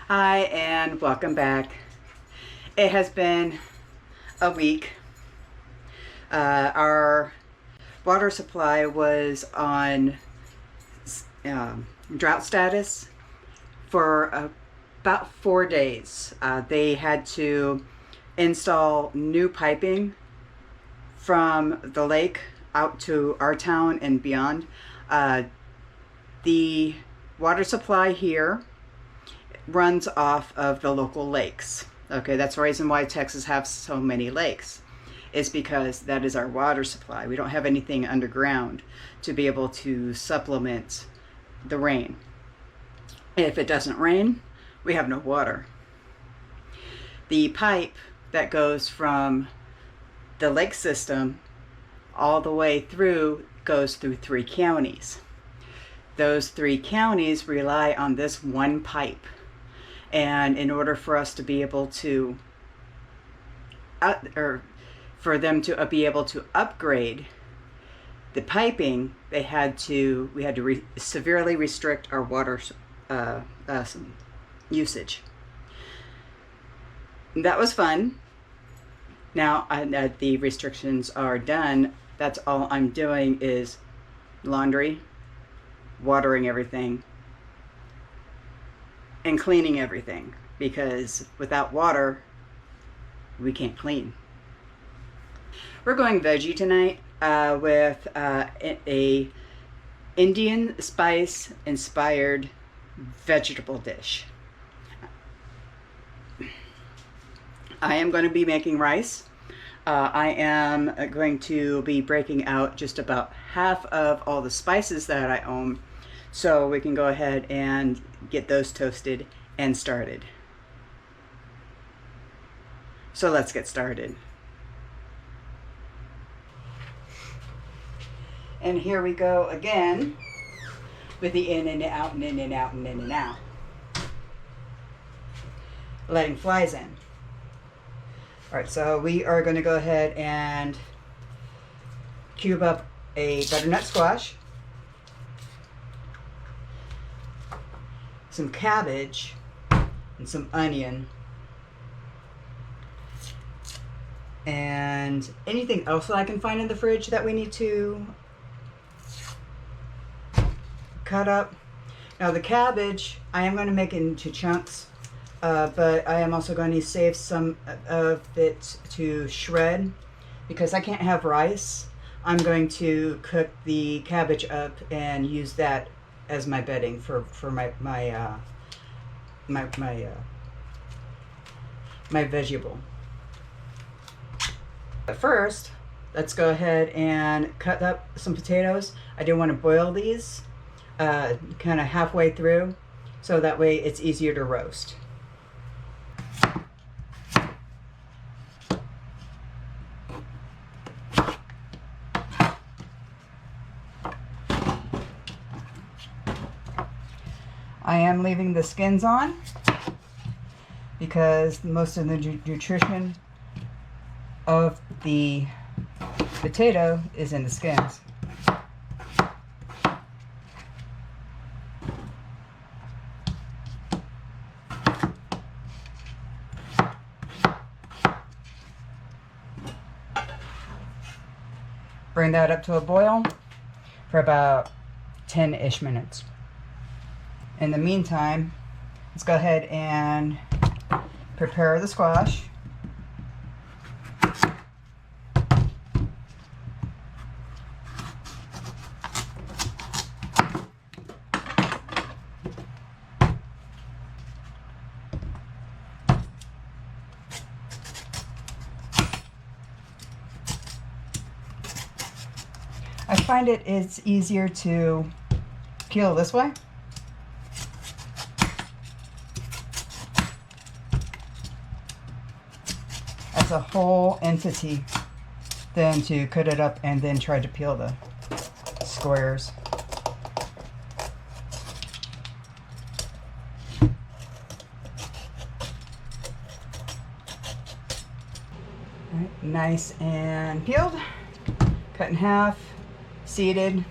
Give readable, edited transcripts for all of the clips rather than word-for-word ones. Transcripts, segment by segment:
Hi and welcome back. It has been a week. Our water supply was on drought status for about 4 days. They had to install new piping from the lake out to our town and beyond. The water supply here runs off of the local lakes. Okay, that's the reason why Texas has so many lakes. Is because that is our water supply. We don't have anything underground to be able to supplement the rain. If it doesn't rain, we have no water. The pipe that goes from the lake system all the way through goes through 3 counties. Those 3 counties rely on this one pipe. And in order for us to be able to, for them to be able to upgrade the piping, we had to severely restrict our water usage. That was fun. Now that the restrictions are done, that's all I'm doing is laundry, watering everything, and cleaning everything, because without water we can't clean. We're going veggie tonight with a Indian spice inspired vegetable dish. I am going to be making rice. I am going to be breaking out just about half of all the spices that I own, so we can go ahead and get those toasted and started. So let's get started. And here we go again with the in and out and in and out and in and out. Letting flies in. All right, so we are going to go ahead and cube up a butternut squash, some cabbage, and some onion, and anything else that I can find in the fridge that we need to cut up. Now the cabbage, I am going to make it into chunks, but I am also going to save some of it to shred because I can't have rice. I'm going to cook the cabbage up and use that as my bedding for my vegetable. But first, let's go ahead and cut up some potatoes. I do want to boil these kind of halfway through, so that way it's easier to roast. I am leaving the skins on because most of the nutrition of the potato is in the skins. Bring that up to a boil for about 10-ish minutes. In the meantime, let's go ahead and prepare the squash. I find it's easier to peel this way. As a whole entity than to cut it up and then try to peel the squares. All right, nice and peeled, cut in half, seeded.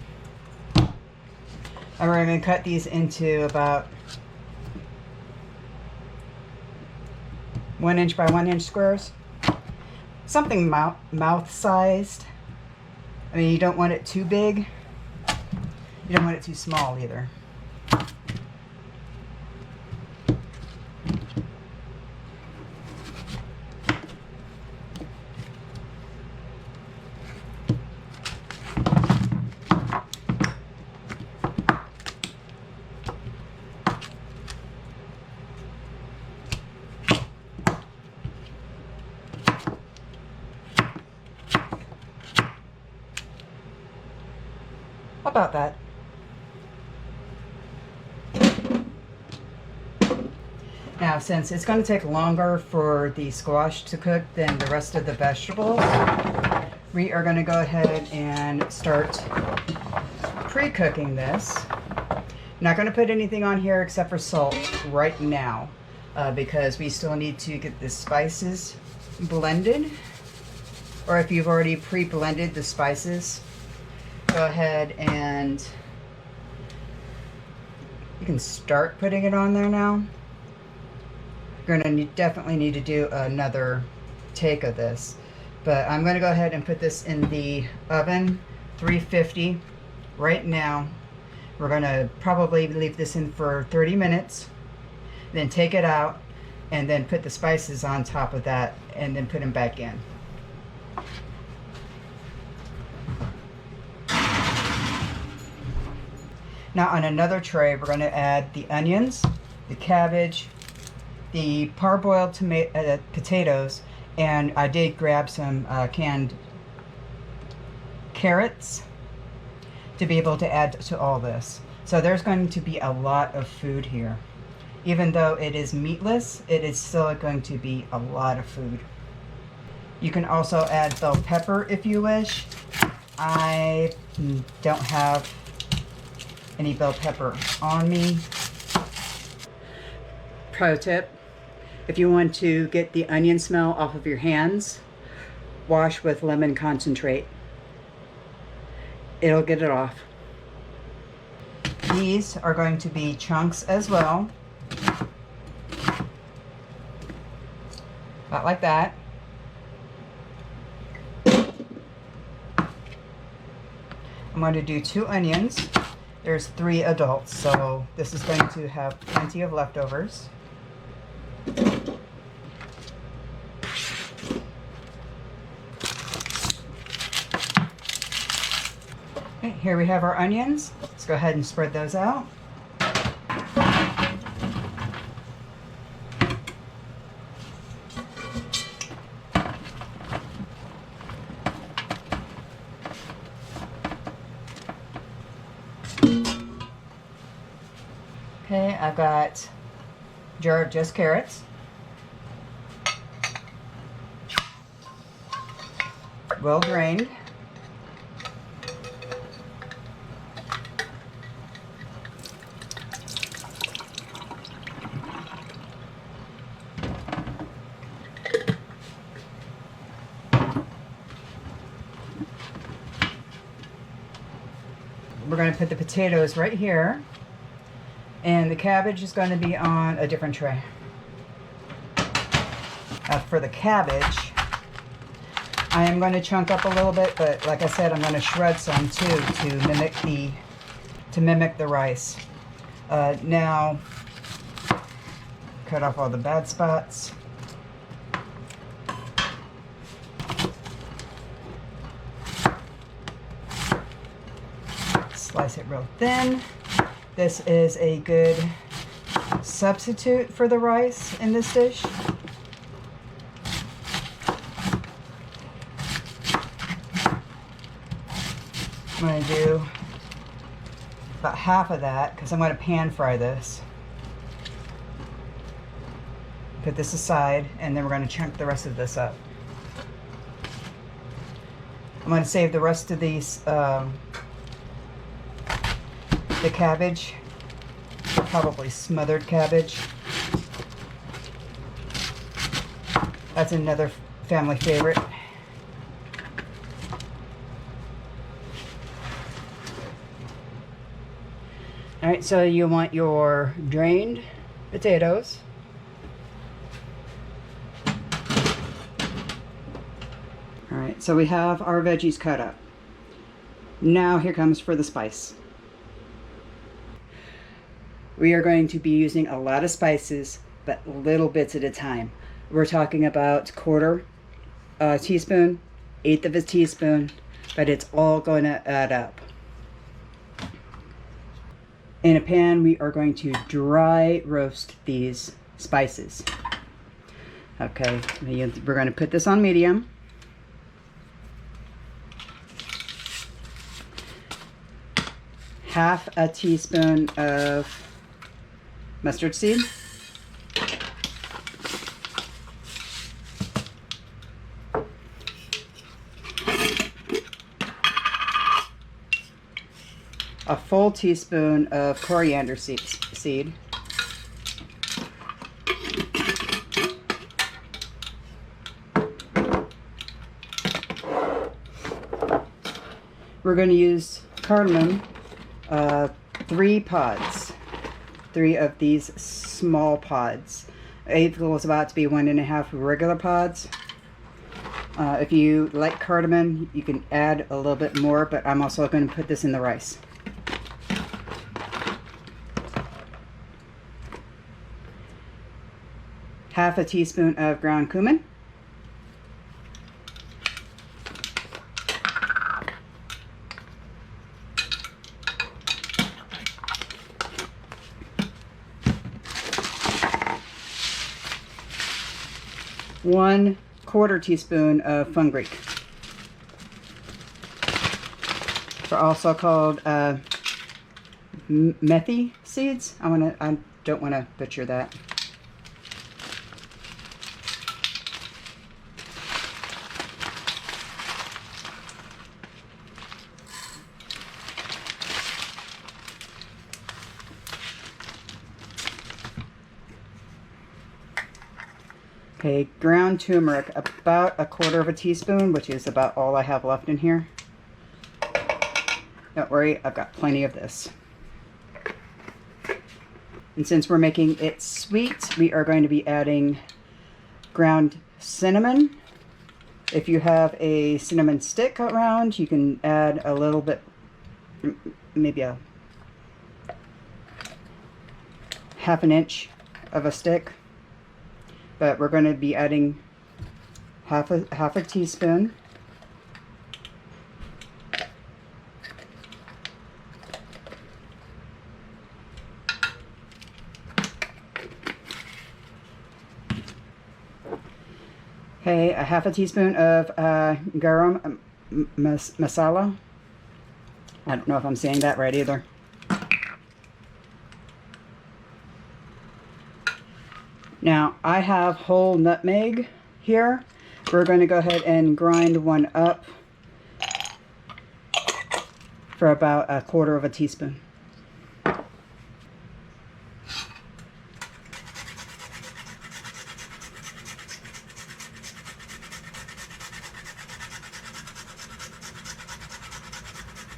And we're going to cut these into about 1 inch by 1 inch squares. Something mouth sized. I mean, you don't want it too big. You don't want it too small either. How about that? Now, since it's going to take longer for the squash to cook than the rest of the vegetables, we are going to go ahead and start pre-cooking this. Not going to put anything on here except for salt right now, because we still need to get the spices blended. Or if you've already pre-blended the spices, go ahead and you can start putting it on there now. You're going to definitely need to do another take of this. But I'm going to go ahead and put this in the oven, 350, right now. We're going to probably leave this in for 30 minutes, then take it out, and then put the spices on top of that, and then put them back in. Now on another tray, we're going to add the onions, the cabbage, the parboiled potatoes, and I did grab some canned carrots to be able to add to all this. So there's going to be a lot of food here. Even though it is meatless, it is still going to be a lot of food. You can also add bell pepper if you wish. I don't have any bell pepper on me. Pro tip: if you want to get the onion smell off of your hands, wash with lemon concentrate. It'll get it off. These are going to be chunks as well. About like that. I'm going to do 2 onions. There's 3 adults, so this is going to have plenty of leftovers. Okay, here we have our onions. Let's go ahead and spread those out. Okay, I've got a jar of just carrots. Well drained. We're going to put the potatoes right here, and the cabbage is going to be on a different tray. For the cabbage, I am going to chunk up a little bit, but like I said, I'm going to shred some too to mimic the rice. Now, cut off all the bad spots. Slice it real thin. This is a good substitute for the rice in this dish. I'm going to do about half of that because I'm going to pan fry this. Put this aside, and then we're going to chunk the rest of this up. I'm going to save the rest of these the cabbage, probably smothered cabbage. That's another family favorite. All right, so you want your drained potatoes. All right, so we have our veggies cut up. Now here comes for the spice. We are going to be using a lot of spices, but little bits at a time. We're talking about quarter teaspoon, eighth of a teaspoon, but it's all going to add up. In a pan, we are going to dry roast these spices. Okay, we're going to put this on medium. Half a teaspoon of mustard seed. A full teaspoon of coriander seed. We're going to use cardamom, 3 pods, 3 of these small pods. It was about to be 1.5 regular pods. If you like cardamom, you can add a little bit more, but I'm also going to put this in the rice. Half a teaspoon of ground cumin. One-quarter teaspoon of fenugreek. They're also called methi seeds. I don't want to butcher that. Okay, ground turmeric, about a quarter of a teaspoon, which is about all I have left in here. Don't worry, I've got plenty of this. And since we're making it sweet, we are going to be adding ground cinnamon. If you have a cinnamon stick around, you can add a little bit, maybe a half an inch of a stick. But we're going to be adding half a teaspoon. Okay, a half a teaspoon of garam masala. I don't know if I'm saying that right either. Now, I have whole nutmeg here. We're going to go ahead and grind one up for about a quarter of a teaspoon.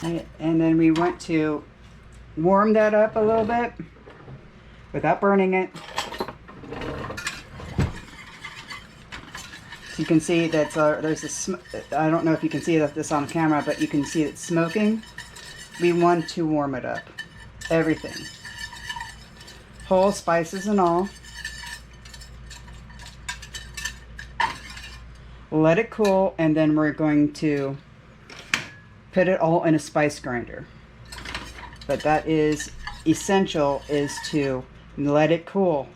And then we want to warm that up a little bit without burning it. You can see that there's a I don't know if you can see this on camera, but you can see it smoking. We want to warm it up. Everything. Whole spices and all. Let it cool, and then we're going to put it all in a spice grinder. But that is essential, is to let it cool.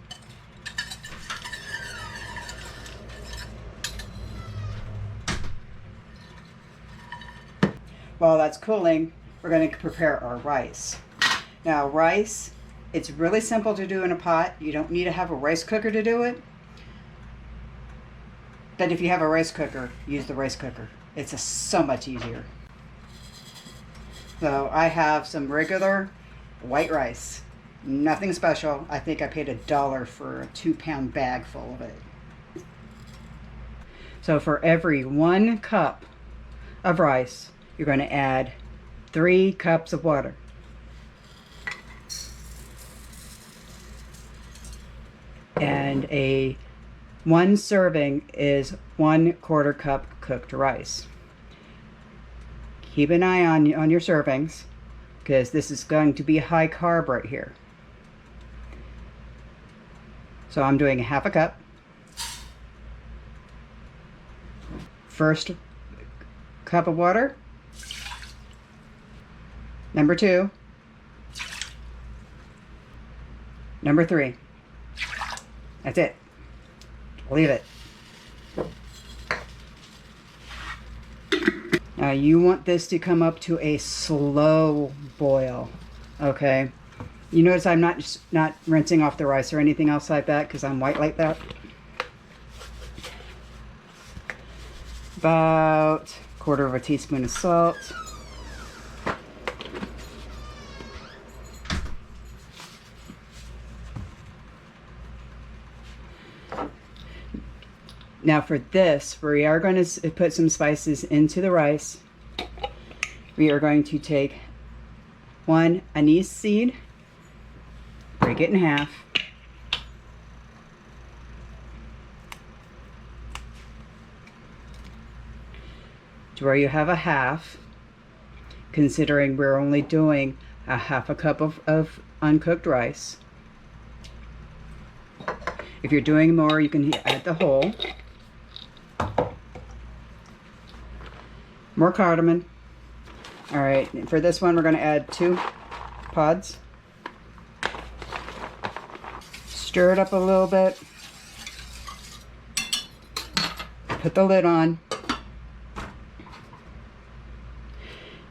While that's cooling, we're going to prepare our rice. Now, rice, it's really simple to do in a pot. You don't need to have a rice cooker to do it. But if you have a rice cooker, use the rice cooker. It's so much easier. So I have some regular white rice. Nothing special. I think I paid $1 for a 2-pound bag full of it. So for every 1 cup of rice, you're going to add 3 cups of water. And 1 serving is 1/4 cup cooked rice. Keep an eye on your servings, because this is going to be high carb right here. So I'm doing 1/2 cup. First cup of water. Number 2. Number 3. That's it. Leave it. Now you want this to come up to a slow boil, okay? You notice I'm not rinsing off the rice or anything else like that, because I'm white like that. About 1/4 teaspoon of salt. Now for this, we are going to put some spices into the rice. We are going to take 1 anise seed, break it in half. To where you have a half, considering we're only doing 1/2 cup of uncooked rice. If you're doing more, you can add the whole. More cardamom. All right, for this one, we're going to add 2 pods. Stir it up a little bit. Put the lid on.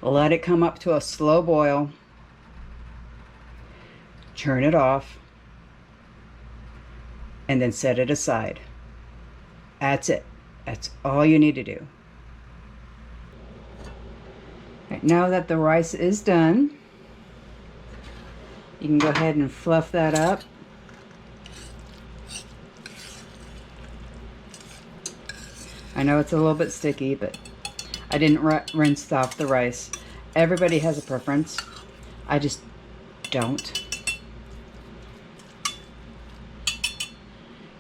Let it come up to a slow boil. Turn it off. And then set it aside. That's it. That's all you need to do. Right, now that the rice is done, you can go ahead and fluff that up. I know it's a little bit sticky, but I didn't rinse off the rice. Everybody has a preference. I just don't.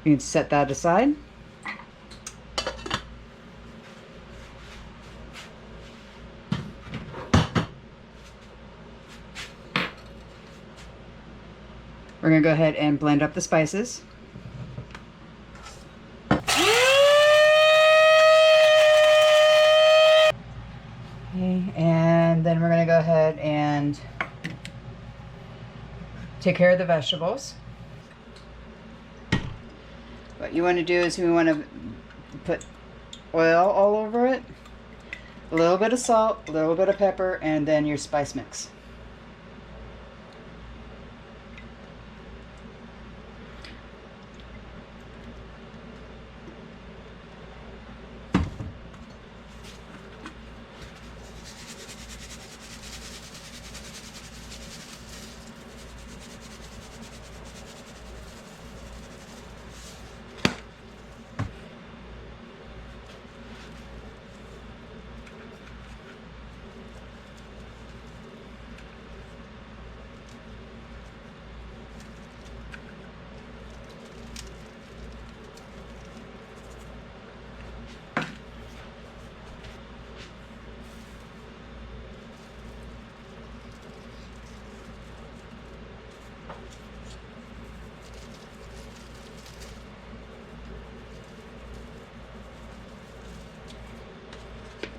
You can set that aside. We're going to go ahead and blend up the spices. Okay, and then we're going to go ahead and take care of the vegetables. What you want to do is we want to put oil all over it, a little bit of salt, a little bit of pepper, and then your spice mix.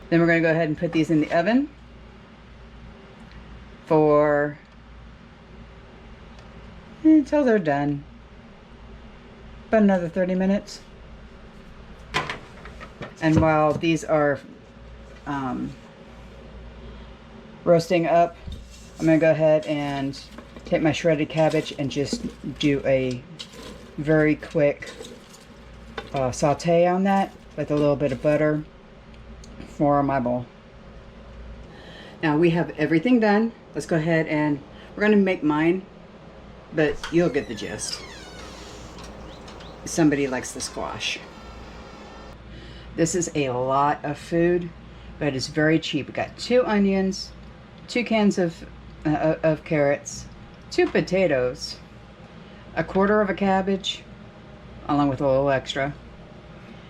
Then we're going to go ahead and put these in the oven for until they're done. About another 30 minutes. And while these are roasting up, I'm going to go ahead and take my shredded cabbage and just do a very quick saute on that with a little bit of butter for my bowl. Now we have everything done. Let's go ahead and we're going to make mine, but you'll get the gist. Somebody likes the squash. This is a lot of food, but it's very cheap. We got 2 onions, 2 cans of carrots, 2 potatoes, 1/4 of a cabbage, along with a little extra,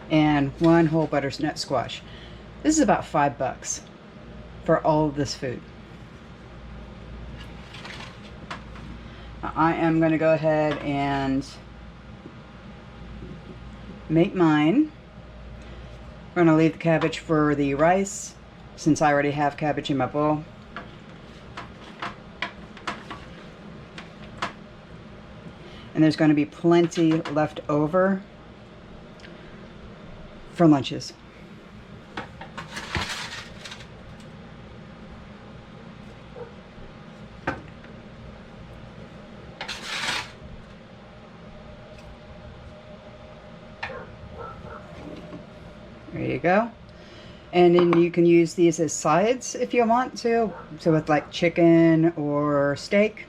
and 1 whole butternut squash. This is about $5 for all of this food. I am going to go ahead and make mine. We're going to leave the cabbage for the rice since I already have cabbage in my bowl. And there's going to be plenty left over for lunches. There you go. And then you can use these as sides if you want to. So with like chicken or steak,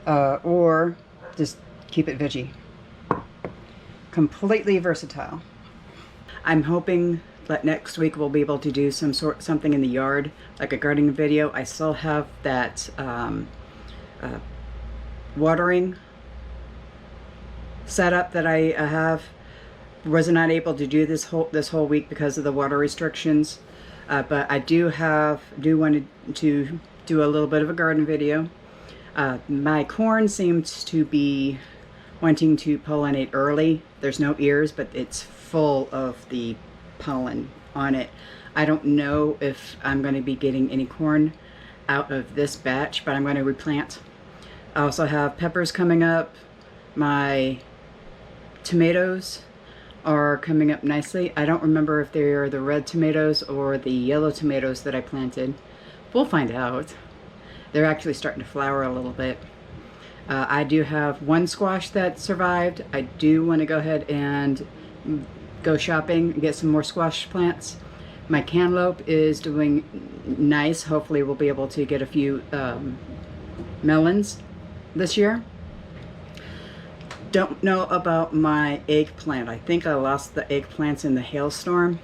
or just keep it veggie. Completely versatile. I'm hoping that next week we'll be able to do something in the yard, like a gardening video. I still have that watering setup that I have. Was not able to do this whole week because of the water restrictions, but I do want to do a little bit of a garden video. My corn seems to be wanting to pollinate early. There's no ears, but it's full of the pollen on it. I don't know if I'm going to be getting any corn out of this batch, but I'm going to replant. I also have peppers coming up. My tomatoes are coming up nicely. I don't remember if they're the red tomatoes or the yellow tomatoes that I planted. We'll find out. They're actually starting to flower a little bit. I do have 1 squash that survived. I do want to go ahead and go shopping and get some more squash plants. My cantaloupe is doing nice. Hopefully we'll be able to get a few melons this year. Don't know about my eggplant. I think I lost the eggplants in the hailstorm,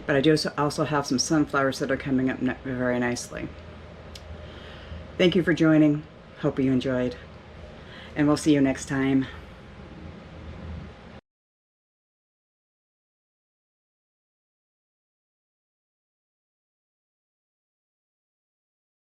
but I do also have some sunflowers that are coming up very nicely. Thank you for joining. Hope you enjoyed, and we'll see you next time.